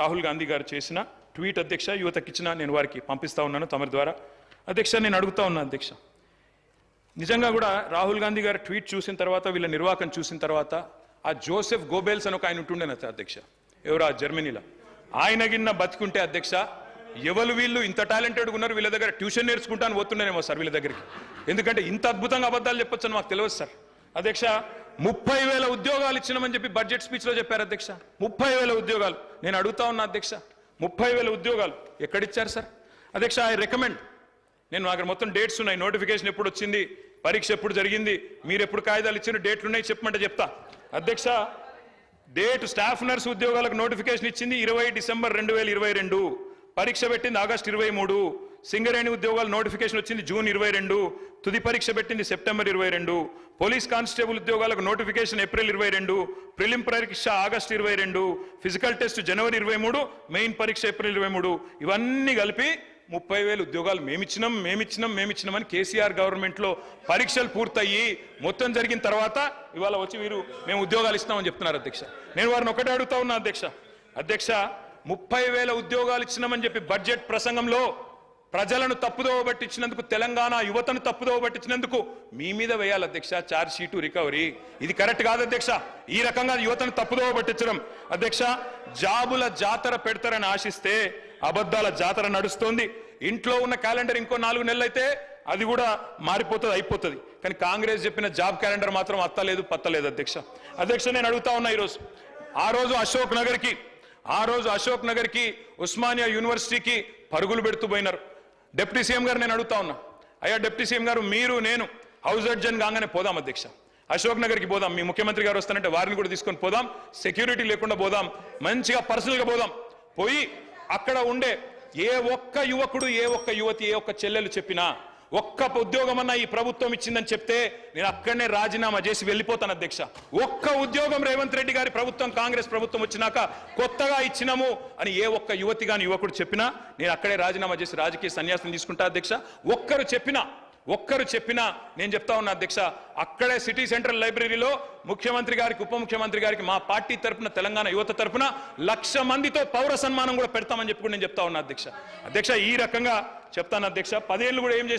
రాహుల్ గాంధీ గారు చేసిన ట్వీట్ అధ్యక్ష యువతకిచ్చిన నేను వారికి పంపిస్తా ఉన్నాను తమరి ద్వారా. అధ్యక్ష నేను అడుగుతా ఉన్నా అధ్యక్ష, నిజంగా కూడా రాహుల్ గాంధీ గారు ట్వీట్ చూసిన తర్వాత వీళ్ళ నిర్వాహకం చూసిన తర్వాత ఆ జోసెఫ్ గోబెల్స్ అని ఒక ఆయన ఉంటుండే అధ్యక్ష, ఎవరు ఆ జర్మనీలో, ఆయన గిన్న బతికుంటే అధ్యక్ష ఎవరు వీళ్ళు ఇంత టాలెంటెడ్గా ఉన్నారు, వీళ్ళ దగ్గర ట్యూషన్ నేర్చుకుంటాను పోతున్నానేమో సార్ వీళ్ళ దగ్గరికి, ఎందుకంటే ఇంత అద్భుతంగా అబద్ధాలు చెప్పొచ్చు అని మాకు తెలియదు సార్. అధ్యక్ష 30,000 ఉద్యోగాలు ఇచ్చినామని చెప్పి బడ్జెట్ స్పీచ్లో చెప్పారు అధ్యక్ష. 30,000 ఉద్యోగాలు. నేను అడుగుతా ఉన్నా అధ్యక్ష, 30,000 ఉద్యోగాలు ఎక్కడిచ్చారు సార్? అధ్యక్ష ఐ రికమెండ్, నేను అక్కడ మొత్తం డేట్స్ ఉన్నాయి, నోటిఫికేషన్ ఎప్పుడు వచ్చింది, పరీక్ష ఎప్పుడు జరిగింది, మీరు ఎప్పుడు కాగితాలు ఇచ్చిన డేట్లు ఉన్నాయి చెప్పమంటే చెప్తా అధ్యక్ష. డేట్ స్టాఫ్ నర్స్ ఉద్యోగాలకు నోటిఫికేషన్ ఇచ్చింది 20 డిసెంబర్ 2022, పరీక్ష పెట్టింది ఆగస్టు 23, సింగరేణి ఉద్యోగాలు నోటిఫికేషన్ వచ్చింది జూన్ 22, తుది పరీక్ష పెట్టింది సెప్టెంబర్ 22, పోలీస్ కానిస్టేబుల్ ఉద్యోగాలకు నోటిఫికేషన్ ఏప్రిల్ 22, ప్రిలిమ్ పరీక్ష ఆగస్టు 22, ఫిజికల్ టెస్ట్ జనవరి 23, మెయిన్ పరీక్ష ఏప్రిల్ 23, ఇవన్నీ కలిపి 30,000 ఉద్యోగాలు మేమిచ్చినామని కేసీఆర్ గవర్నమెంట్లో పరీక్షలు పూర్తయ్యి మొత్తం జరిగిన తర్వాత ఇవాళ వచ్చి వీరు మేము ఉద్యోగాలు ఇస్తామని చెప్తున్నారు అధ్యక్ష. నేను వారిని ఒకటే అడుగుతా ఉన్నా అధ్యక్ష, 30,000 ఉద్యోగాలు ఇచ్చినామని చెప్పి బడ్జెట్ ప్రసంగంలో ప్రజలను తప్పుదోవ పట్టించినందుకు, తెలంగాణ యువతను తప్పుదోవ పట్టించినందుకు మీ మీద వేయాలి అధ్యక్ష ఛార్జ్ షీటు రికవరీ. ఇది కరెక్ట్ కాదు అధ్యక్ష, ఈ రకంగా యువతను తప్పుదోవ పట్టించడం. అధ్యక్ష జాబుల జాతర పెడతారని ఆశిస్తే అబద్ధాల జాతర నడుస్తోంది. ఇంట్లో ఉన్న క్యాలెండర్ ఇంకో 4 నెలలు అయితే అది కూడా మారిపోతుంది, అయిపోతుంది. కానీ కాంగ్రెస్ చెప్పిన జాబ్ క్యాలెండర్ మాత్రం అత్తలేదు పత్తలేదు అధ్యక్ష. నేను అడుగుతా ఉన్నా, ఈరోజు ఆ రోజు అశోక్ నగర్కి ఉస్మానియా యూనివర్సిటీకి పరుగులు పెడుతూ పోయినారు. డిప్యూటీ సీఎం గారు నేను అడుగుతా ఉన్నా, అయ్యా డిప్యూటీ సీఎం గారు మీరు నేను హౌస్ అడ్జన్ కాగానే పోదాం అధ్యక్ష, అశోక్ నగర్కి పోదాం, మీ ముఖ్యమంత్రి గారు వస్తానంటే వారిని కూడా తీసుకొని పోదాం, సెక్యూరిటీ లేకుండా పోదాం, మంచిగా పర్సనల్గా పోదాం, పోయి అక్కడ ఉండే ఏ ఒక్క యువకుడు, ఏ ఒక్క యువతి, ఏ ఒక్క చెల్లెలు చెప్పినా ఒక్క ఉద్యోగం అన్నా ఈ ప్రభుత్వం ఇచ్చిందని చెప్తే నేను అక్కడనే రాజీనామా చేసి వెళ్ళిపోతాను అధ్యక్ష. ఒక్క ఉద్యోగం రేవంత్ రెడ్డి గారి ప్రభుత్వం, కాంగ్రెస్ ప్రభుత్వం వచ్చినాక కొత్తగా ఇచ్చినాము అని ఏ ఒక్క యువతి గాని యువకుడు చెప్పినా నేను అక్కడే రాజీనామా చేసి రాజకీయ సన్యాసం తీసుకుంటా అధ్యక్ష. ఒక్కరు చెప్పినా నేను చెప్తా ఉన్నా అధ్యక్ష, అక్కడే సిటీ సెంట్రల్ లైబ్రరీలో ముఖ్యమంత్రి గారికి, ఉప ముఖ్యమంత్రి గారికి మా పార్టీ తరపున, తెలంగాణ యువత తరపున 1,00,000 మందితో పౌర సన్మానం కూడా పెడతామని చెప్పి నేను చెప్తా ఉన్నా అధ్యక్ష. ఈ రకంగా చెప్తాను అధ్యక్ష. 10 ఏళ్ళు కూడా ఏం